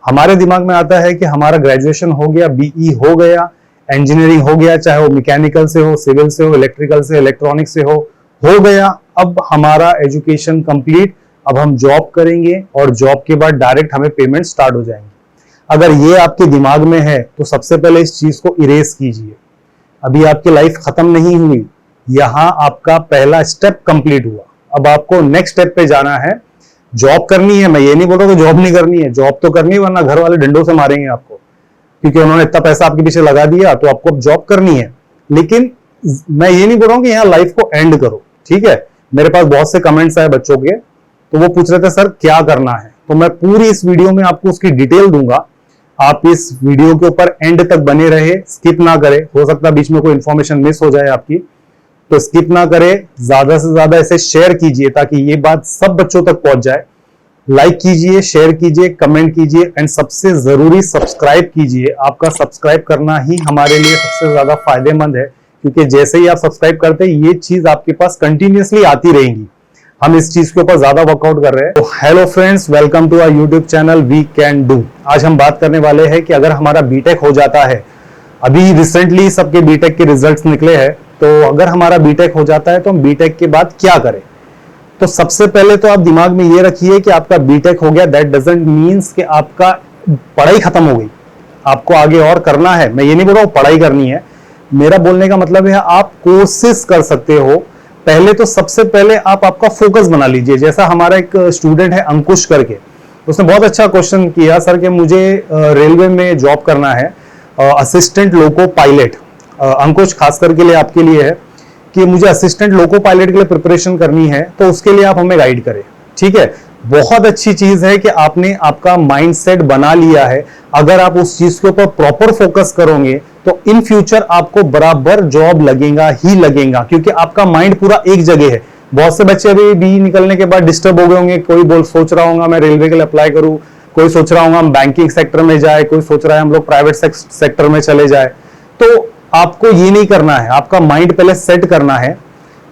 हमारे दिमाग में आता है कि हमारा ग्रेजुएशन हो गया, बीई हो गया, इंजीनियरिंग हो गया, चाहे वो मैकेनिकल से हो, सिविल से हो, इलेक्ट्रिकल से, इलेक्ट्रॉनिक से हो गया। अब हमारा एजुकेशन कंप्लीट, अब हम जॉब करेंगे और जॉब के बाद डायरेक्ट हमें पेमेंट स्टार्ट हो जाएंगे। अगर ये आपके दिमाग में है तो सबसे पहले इस चीज को इरेज कीजिए। अभी आपकी लाइफ खत्म नहीं हुई, यहां आपका पहला स्टेप कंप्लीट हुआ। अब आपको नेक्स्ट स्टेप पे जाना है। जॉब करनी है, मैं ये नहीं बोल रहा कि जॉब नहीं करनी है, जॉब तो करनी है, वरना घर वाले डंडों से मारेंगे आपको, क्योंकि उन्होंने इतना पैसा आपके पीछे लगा दिया, तो आपको अब जॉब करनी है। लेकिन मैं ये नहीं बोल रहा हूं कि यहाँ लाइफ को एंड करो, ठीक है। मेरे पास बहुत से कमेंट्स आए बच्चों के, तो वो पूछ रहे थे सर क्या करना है, तो मैं पूरी इस वीडियो में आपको उसकी डिटेल दूंगा। आप इस वीडियो के ऊपर एंड तक बने रहे, स्किप ना करें। हो सकता है बीच में कोई इंफॉर्मेशन मिस हो जाए आपकी, तो स्किप ना करें, ज्यादा से ज्यादा इसे शेयर कीजिए ताकि ये बात सब बच्चों तक पहुंच जाए। लाइक कीजिए, शेयर कीजिए, कमेंट कीजिए एंड सबसे जरूरी सब्सक्राइब कीजिए। आपका सब्सक्राइब करना ही हमारे लिए सबसे ज्यादा फायदेमंद है, क्योंकि जैसे ही आप सब्सक्राइब करते हैं ये चीज आपके पास कंटिन्यूअसली आती रहेगी। हम इस चीज के ऊपर ज्यादा वर्कआउट कर रहे हैं। तो hello friends, welcome to our YouTube channel we can do. आज हम बात करने वाले हैं कि अगर हमारा बीटेक हो जाता है, अभी रिसेंटली सबके बीटेक के रिजल्ट्स निकले हैं, तो अगर हमारा बीटेक हो जाता है तो हम बीटेक के बाद क्या करें। तो सबसे पहले तो आप दिमाग में ये रखिए कि आपका बीटेक हो गया, दैट डजंट मीन्स कि आपका पढ़ाई खत्म हो गई, आपको आगे और करना है। मैं ये नहीं बोल रहा हूं पढ़ाई करनी है, मेरा बोलने का मतलब है आप कोर्सेस कर सकते हो। पहले तो सबसे पहले आप आपका फोकस बना लीजिए। जैसा हमारा एक स्टूडेंट है अंकुश करके, उसने बहुत अच्छा क्वेश्चन किया सर कि मुझे रेलवे में जॉब करना है, असिस्टेंट लोको पायलट। अंकुश खास करके लिए आपके लिए है कि मुझे असिस्टेंट लोको पायलट के लिए प्रिपरेशन करनी है, तो उसके लिए आप हमें गाइड करें, ठीक है। बहुत अच्छी चीज है कि आपने आपका माइंडसेट बना लिया है। अगर आप उस चीज के ऊपर प्रॉपर फोकस करोगे तो इन फ्यूचर आपको बराबर जॉब लगेगा ही लगेगा, क्योंकि आपका माइंड पूरा एक जगह है। बहुत से बच्चे अभी बी निकलने के बाद डिस्टर्ब हो गए होंगे। कोई सोच रहा होगा मैं रेलवे के लिए अप्लाई करूं, कोई सोच रहा होगा हम बैंकिंग सेक्टर में जाए, कोई सोच रहा है हम लोग प्राइवेट सेक्टर में चले जाए। तो आपको ये नहीं करना है, आपका माइंड पहले सेट करना है।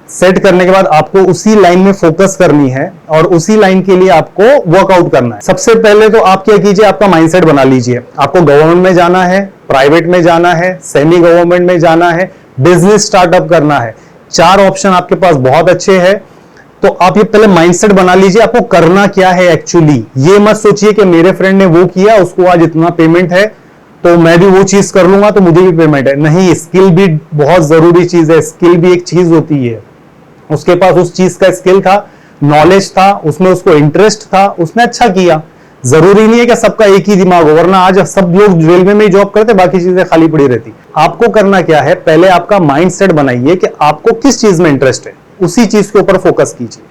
सेट करने के बाद आपको उसी लाइन में फोकस करनी है और उसी लाइन के लिए आपको वर्कआउट करना है। सबसे पहले तो आप क्या कीजिए, आपका माइंडसेट बना लीजिए। आपको गवर्नमेंट में जाना है, प्राइवेट में जाना है, सेमी गवर्नमेंट में जाना है, बिजनेस स्टार्टअप करना है। 4 ऑप्शन आपके पास बहुत अच्छे हैं। तो आप ये पहले माइंडसेट बना लीजिए, आपको करना क्या है एक्चुअली। ये मत सोचिए कि मेरे फ्रेंड ने वो किया, उसको आज इतना पेमेंट है तो मैं भी वो चीज कर लूंगा तो मुझे भी पेमेंट है। नहीं, स्किल भी बहुत जरूरी चीज है। स्किल भी एक चीज होती है। उसके पास उस चीज का स्किल था, नॉलेज था, उसमें उसको इंटरेस्ट था, उसने अच्छा किया। जरूरी नहीं है कि सबका एक ही दिमाग हो, वरना आज सब लोग रेलवे में ही जॉब करते, बाकी चीजें खाली पड़ी रहती। आपको करना क्या है, पहले आपका माइंडसेट बनाइए कि आपको किस चीज में इंटरेस्ट है, उसी चीज के ऊपर फोकस कीजिए।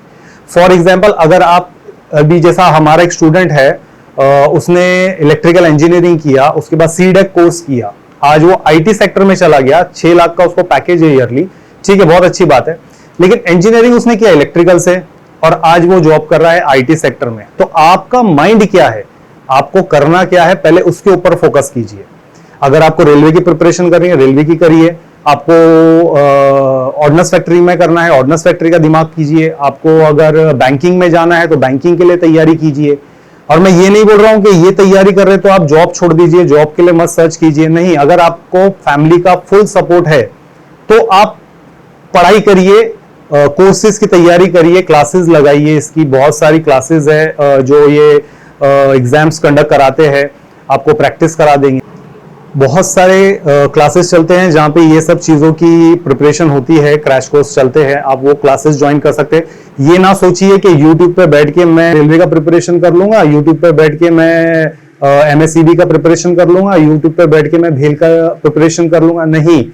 फॉर एग्जाम्पल, अगर आप अभी जैसा हमारा एक स्टूडेंट है, उसने इलेक्ट्रिकल इंजीनियरिंग किया, उसके बाद सीडेक कोर्स किया, आज वो आईटी सेक्टर में चला गया, 6 लाख का उसको पैकेज है ईयरली, ठीक है, बहुत अच्छी बात है। लेकिन इंजीनियरिंग उसने किया इलेक्ट्रिकल से और आज वो जॉब कर रहा है आईटी सेक्टर में। तो आपका माइंड क्या है, आपको करना क्या है, पहले उसके ऊपर फोकस कीजिए। अगर आपको रेलवे की प्रिपरेशन करनी है, रेलवे की करिए। आपको ऑर्डिनेंस फैक्ट्री में करना है, ऑर्डिनेंस फैक्ट्री का दिमाग कीजिए। आपको अगर बैंकिंग में जाना है तो बैंकिंग के लिए तैयारी कीजिए। और मैं ये नहीं बोल रहा हूं कि ये तैयारी कर रहे तो आप जॉब छोड़ दीजिए, जॉब के लिए मत सर्च कीजिए। नहीं, अगर आपको फैमिली का फुल सपोर्ट है तो आप पढ़ाई करिए, कोर्सेज की तैयारी करिए, क्लासेस लगाइए। इसकी बहुत सारी क्लासेस है जो ये एग्जाम्स कंडक्ट कराते हैं, आपको प्रैक्टिस करा देंगे। बहुत सारे क्लासेस चलते हैं जहां पे ये सब चीजों की प्रिपरेशन होती है, क्रैश कोर्स चलते हैं, आप वो क्लासेस ज्वाइन कर सकते हैं। ये ना सोचिए कि YouTube पे बैठ के मैं रेलवे का प्रिपरेशन कर लूंगा, YouTube पे बैठ के मैं MSCB का प्रिपरेशन कर लूंगा, YouTube पे बैठ के मैं भेल का प्रिपरेशन कर लूंगा। नहीं,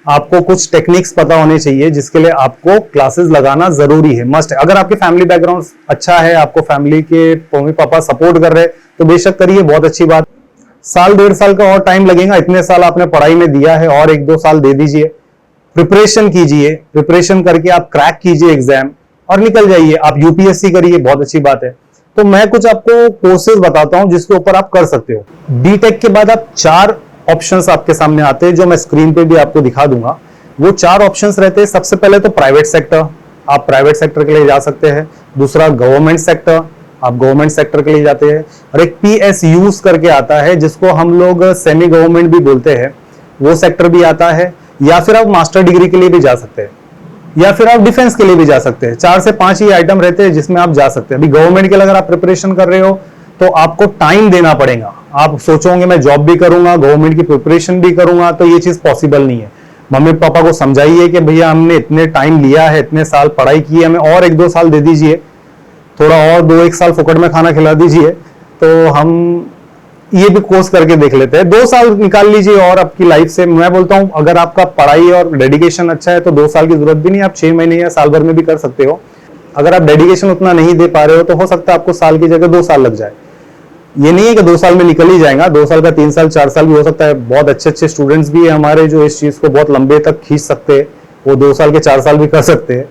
आपको कुछ टेक्निक्स पता होने चाहिए जिसके लिए आपको क्लासेस लगाना जरूरी है, मस्ट है। अगर आपकी फैमिली बैकग्राउंड अच्छा है, आपको फैमिली के मम्मी पापा सपोर्ट कर रहे हैं तो बेशक करिए, बहुत अच्छी बात। साल 1.5 साल का और टाइम लगेगा, इतने साल आपने पढ़ाई में दिया है, और 1-2 साल दे दीजिए, प्रिपरेशन कीजिए। प्रिपरेशन करके आप क्रैक कीजिए एग्जाम और निकल जाइए। आप यूपीएससी करिए, बहुत अच्छी बात है। तो मैं कुछ आपको कोर्सेज बताता हूं जिसके ऊपर आप कर सकते हो। बीटेक के बाद आप 4 ऑप्शंस आपके सामने आते हैं, जो मैं स्क्रीन पे भी आपको दिखा दूंगा। वो 4 ऑप्शंस रहते हैं। सबसे पहले तो प्राइवेट सेक्टर, आप प्राइवेट सेक्टर के लिए जा सकते हैं। दूसरा गवर्नमेंट सेक्टर, आप गवर्नमेंट सेक्टर के लिए जाते हैं। और एक PSUs करके आता है जिसको हम लोग सेमी गवर्नमेंट भी बोलते हैं, वो सेक्टर भी आता है। या फिर आप मास्टर डिग्री के लिए भी जा सकते हैं, या फिर आप डिफेंस के लिए भी जा सकते हैं। 4 से 5 ही आइटम रहते हैं जिसमें आप जा सकते हैं। अभी गवर्नमेंट के लिए अगर आप प्रिपरेशन कर रहे हो तो आपको टाइम देना पड़ेगा। आप सोचोगे मैं जॉब भी करूंगा, गवर्नमेंट की प्रिपरेशन भी करूंगा, तो ये चीज पॉसिबल नहीं है। मम्मी पापा को समझाइए कि भैया हमने इतने टाइम लिया है, इतने साल पढ़ाई की है, हमें और 1-2 साल दे दीजिए, थोड़ा और 2-1 साल फुकट में खाना खिला दीजिए, तो हम ये भी कोर्स करके देख लेते हैं। 2 साल निकाल लीजिए और आपकी लाइफ से। मैं बोलता हूं अगर आपका पढ़ाई और डेडिकेशन अच्छा है तो 2 साल की जरूरत भी नहीं, आप 6 महीने या साल भर में भी कर सकते हो। अगर आप डेडिकेशन उतना नहीं दे पा रहे हो तो हो सकता है आपको साल की जगह 2 साल लग जाए। ये नहीं है कि 2 साल में निकल ही जाएगा, 2 साल का 3 साल 4 साल भी हो सकता है। बहुत अच्छे अच्छे स्टूडेंट्स भी है हमारे जो इस चीज को बहुत लंबे तक खींच सकते हैं, वो 2 साल के 4 साल भी कर सकते हैं।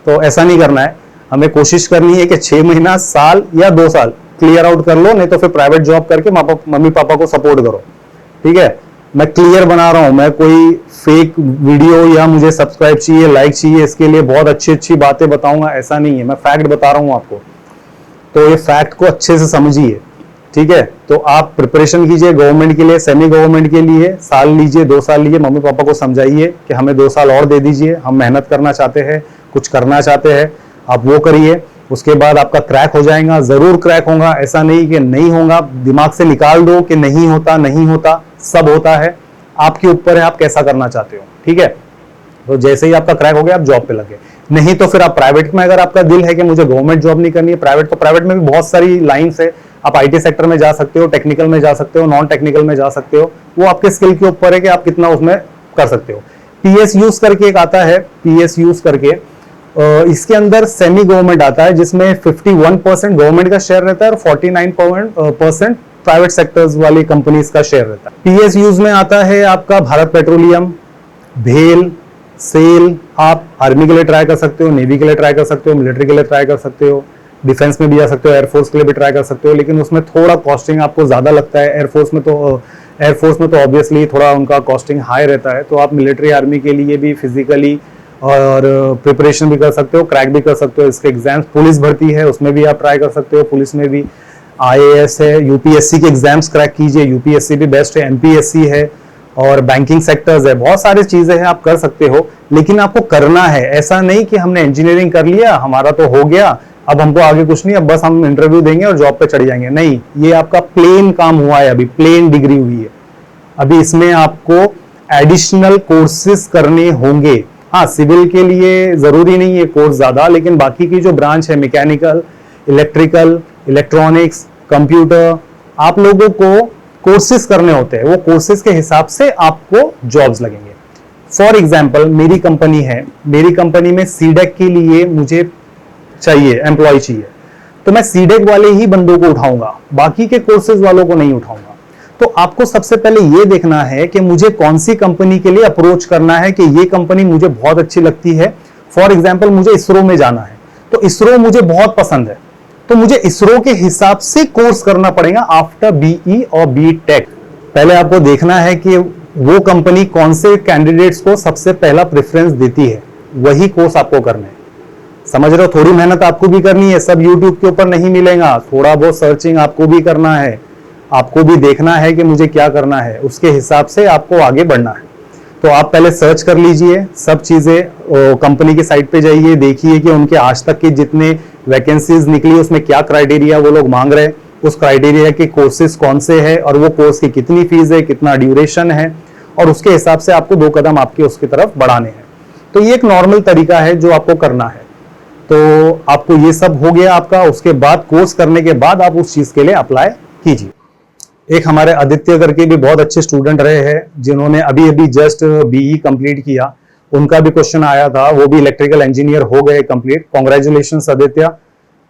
तो ऐसा नहीं करना है, हमें कोशिश करनी है कि 6 महीना, साल या 2 साल क्लियर आउट कर लो, नहीं तो फिर प्राइवेट जॉब करके मम्मी पापा को सपोर्ट करो। ठीक है, मैं क्लियर बना रहा हूं, मैं कोई फेक वीडियो या मुझे सब्सक्राइब चाहिए, लाइक चाहिए, इसके लिए बहुत अच्छी अच्छी बातें बताऊंगा, ऐसा नहीं है। मैं फैक्ट बता रहा हूं आपको, तो ये फैक्ट को अच्छे से समझिए। ठीक है, तो आप प्रिपरेशन कीजिए गवर्नमेंट के लिए, सेमी गवर्नमेंट के लिए साल लीजिए, 2 साल लीजिए, मम्मी पापा को समझाइए कि हमें 2 साल और दे दीजिए, हम मेहनत करना चाहते हैं, कुछ करना चाहते हैं, आप वो करिए। उसके बाद आपका क्रैक हो जाएगा, जरूर क्रैक होगा, ऐसा नहीं कि नहीं होगा। दिमाग से निकाल दो कि नहीं होता, नहीं होता, सब होता है। आपके ऊपर है आप कैसा करना चाहते हो। ठीक है, तो जैसे ही आपका क्रैक हो गया आप जॉब पे लगे, नहीं तो फिर आप प्राइवेट में, अगर आपका दिल है कि मुझे गवर्नमेंट जॉब नहीं करनी है, प्राइवेट, तो प्राइवेट में भी बहुत सारी लाइंस है। आप IT सेक्टर में जा सकते हो, टेक्निकल में जा सकते हो, नॉन टेक्निकल में जा सकते हो, वो आपके स्किल के ऊपर है कि आप कितना उसमें कर सकते हो। PSUs करके एक आता है, PSUs करके, इसके अंदर सेमी गवर्नमेंट आता है जिसमें 51% गवर्नमेंट का शेयर रहता है और 49% प्राइवेट सेक्टर्स वाली कंपनीज का शेयर रहता है। PSUs में आता है आपका भारत पेट्रोलियम, भेल, सेल। आप आर्मी के लिए ट्राई कर सकते हो, नेवी के लिए ट्राई कर सकते हो, मिलिट्री के लिए ट्राई कर सकते हो, डिफेंस में भी जा सकते हो, एयरफोर्स के लिए भी ट्राई कर सकते हो, लेकिन उसमें थोड़ा कॉस्टिंग आपको ज्यादा लगता है। एयरफोर्स में तो ऑब्वियसली थोड़ा उनका कॉस्टिंग हाई रहता है। तो आप मिलिट्री, आर्मी के लिए भी फिजिकली और प्रिपरेशन भी कर सकते हो, क्रैक भी कर सकते हो इसके एग्जाम्स। पुलिस भर्ती है, उसमें भी आप ट्राई कर सकते हो, पुलिस में भी। IAS है, UPSC के एग्जाम्स क्रैक कीजिए, UPSC भी बेस्ट है, MPSC है, और बैंकिंग सेक्टर्स है, बहुत सारी चीजें हैं, आप कर सकते हो। लेकिन आपको करना है, ऐसा नहीं कि हमने इंजीनियरिंग कर लिया, हमारा तो हो गया, अब हमको आगे कुछ नहीं, अब बस हम इंटरव्यू देंगे और जॉब पे चढ़ जाएंगे। नहीं, ये आपका प्लेन काम हुआ है, अभी प्लेन डिग्री हुई है। अभी इसमें आपको एडिशनल कोर्सेज करने होंगे। हाँ, सिविल के लिए जरूरी नहीं है कोर्स ज्यादा, लेकिन बाकी की जो ब्रांच है, मैकेनिकल, इलेक्ट्रिकल, इलेक्ट्रॉनिक्स, कंप्यूटर, आप लोगों को कोर्सेज करने होते हैं। वो कोर्सेज के हिसाब से आपको जॉब्स लगेंगे। फॉर एग्जाम्पल, मेरी कंपनी है, मेरी कंपनी में सीडेक के लिए मुझे चाहिए, एम्प्लॉय चाहिए, तो मैं सीडेक वाले ही बंदों को उठाऊंगा, बाकी के कोर्सेज वालों को नहीं उठाऊंगा। तो आपको सबसे पहले ये देखना है कि मुझे कौन सी कंपनी के लिए अप्रोच करना है, कि ये कंपनी मुझे बहुत अच्छी लगती है। फॉर एग्जाम्पल, मुझे इसरो में जाना है, तो इसरो मुझे बहुत पसंद है, तो मुझे इसरो के हिसाब से कोर्स करना पड़ेगा आफ्टर BE और BTech। पहले आपको देखना है कि वो कंपनी कौन से कैंडिडेट्स को सबसे पहला प्रेफरेंस देती है, वही कोर्स आपको करना है। समझ रहे हो, थोड़ी मेहनत आपको भी करनी है, सब यूट्यूब के ऊपर नहीं मिलेगा, थोड़ा बहुत सर्चिंग आपको भी करना है, आपको भी देखना है कि मुझे क्या करना है, उसके हिसाब से आपको आगे बढ़ना है। तो आप पहले सर्च कर लीजिए सब चीजें, कंपनी के साइट पे जाइए, देखिए कि उनके आज तक के जितने वैकेंसीज निकली उसमें क्या क्राइटेरिया वो लोग मांग रहे हैं, उस क्राइटेरिया के कोर्सेज कौन से हैं और वो कोर्स की कितनी फीस है, कितना ड्यूरेशन है, और उसके हिसाब से आपको 2 कदम आपके उसकी तरफ बढ़ाने हैं। तो ये एक नॉर्मल तरीका है जो आपको करना है। तो आपको ये सब हो गया आपका, उसके बाद कोर्स करने के बाद आप उस चीज के लिए अप्लाई कीजिए। एक हमारे आदित्य करके भी बहुत अच्छे स्टूडेंट रहे हैं, जिन्होंने अभी अभी जस्ट BE कंप्लीट किया, उनका भी क्वेश्चन आया था, वो भी इलेक्ट्रिकल इंजीनियर हो गए कंप्लीट। कॉन्ग्रेचुलेशंस आदित्य।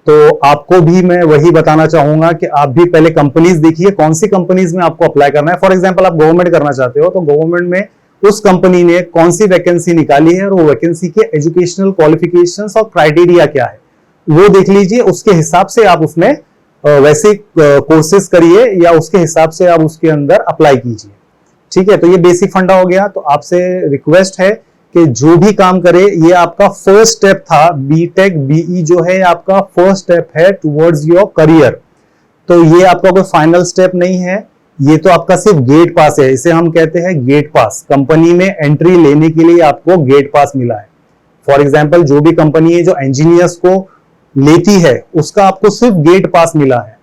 तो आपको भी मैं वही बताना चाहूंगा कि आप भी पहले कंपनीज देखिए, कौन सी कंपनीज में आपको अप्लाई करना है। फॉर एग्जांपल, आप गवर्नमेंट करना चाहते हो, तो गवर्नमेंट में उस कंपनी ने कौन सी वैकेंसी निकाली है और वो वैकेंसी के एजुकेशनल क्वालिफिकेशंस और क्राइटेरिया क्या है, वो देख लीजिए। उसके हिसाब से आप उसमें वैसे कोर्सेज करिए, या उसके हिसाब से आप उसके अंदर अप्लाई कीजिए। ठीक है, तो ये बेसिक फंडा हो गया। तो आपसे रिक्वेस्ट है कि जो भी काम करे, ये आपका फर्स्ट स्टेप था। बीटेक बीई जो है आपका फर्स्ट स्टेप है टुवर्ड्स योर करियर। तो ये आपका कोई फाइनल स्टेप नहीं है, ये तो आपका सिर्फ गेट पास है। इसे हम कहते हैं गेट पास। कंपनी में एंट्री लेने के लिए आपको गेट पास मिला है। फॉर एग्जाम्पल, जो भी कंपनी है जो इंजीनियर्स को लेती है, उसका आपको सिर्फ गेट पास मिला है।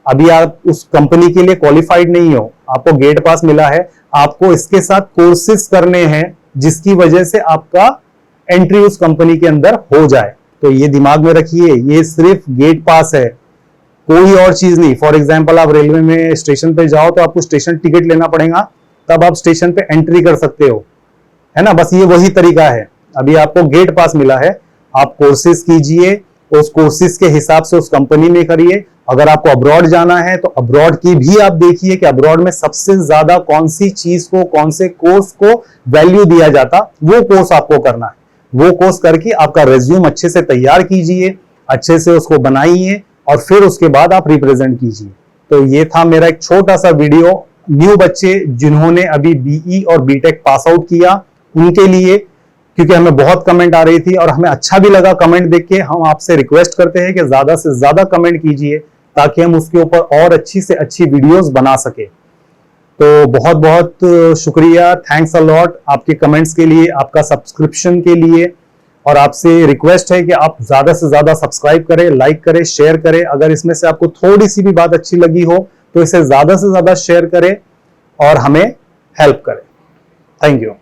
अभी आप उस कंपनी के लिए क्वालिफाइड नहीं हो, आपको गेट पास मिला है। आपको इसके साथ कोर्सेज करने हैं जिसकी वजह से आपका एंट्री उस कंपनी के अंदर हो जाए। तो ये दिमाग में रखिए, ये सिर्फ गेट पास है, कोई और चीज नहीं। फॉर एग्जाम्पल, आप रेलवे में स्टेशन पे जाओ तो आपको स्टेशन टिकट लेना पड़ेगा, तब आप स्टेशन पे एंट्री कर सकते हो, है ना। बस ये वही तरीका है। अभी आपको गेट पास मिला है, आप कोर्सेज कीजिए, उस कोर्सेज के हिसाब से उस कंपनी में करिए। अगर आपको अब्रॉड जाना है तो अब्रॉड की भी आप देखिए कि अब्रॉड में सबसे ज्यादा कौन सी चीज को, कौन से कोर्स को वैल्यू दिया जाता, वो कोर्स आपको करना है। वो कोर्स करके आपका रिज्यूम अच्छे से तैयार कीजिए, अच्छे से उसको बनाइए और फिर उसके बाद आप रिप्रेजेंट कीजिए। तो ये था मेरा एक छोटा सा वीडियो न्यू बच्चे जिन्होंने अभी बीई और बीटेक पास आउट किया उनके लिए, क्योंकि हमें बहुत कमेंट आ रही थी और हमें अच्छा भी लगा कमेंट देख के। हम आपसे रिक्वेस्ट करते हैं कि ज्यादा से ज्यादा कमेंट कीजिए ताकि हम उसके ऊपर और अच्छी से अच्छी वीडियोस बना सके। तो बहुत बहुत शुक्रिया, थैंक्स अ लॉट आपके कमेंट्स के लिए, आपका सब्सक्रिप्शन के लिए। और आपसे रिक्वेस्ट है कि आप ज्यादा से ज्यादा सब्सक्राइब करें, लाइक करें, शेयर करें। अगर इसमें से आपको थोड़ी सी भी बात अच्छी लगी हो तो इसे ज्यादा से ज्यादा शेयर करें और हमें हेल्प करें। Thank you.